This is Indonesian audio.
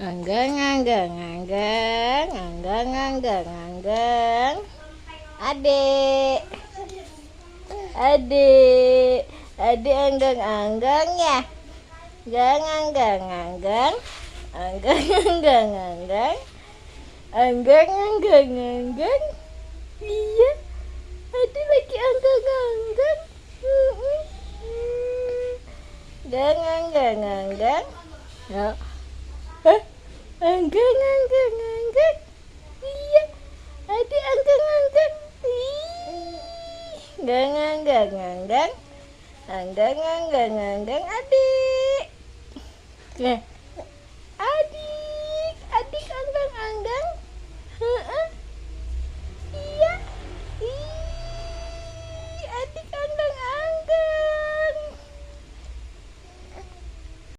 Anggang, anggang, anggang, anggang, anggang, anggang. Adik, adik, adik anggang, anggang ya. Gang, anggang, anggang, anggang, anggang, anggang, anggang, anggang, anggang. Iya, adik lagi anggang, anggang. Gang, anggang, anggang. Ya. Anggang, anggang, anggang. Iya, adik anggang, anggang. Gang, anggang, anggang. Anggang, anggang, anggang, adik.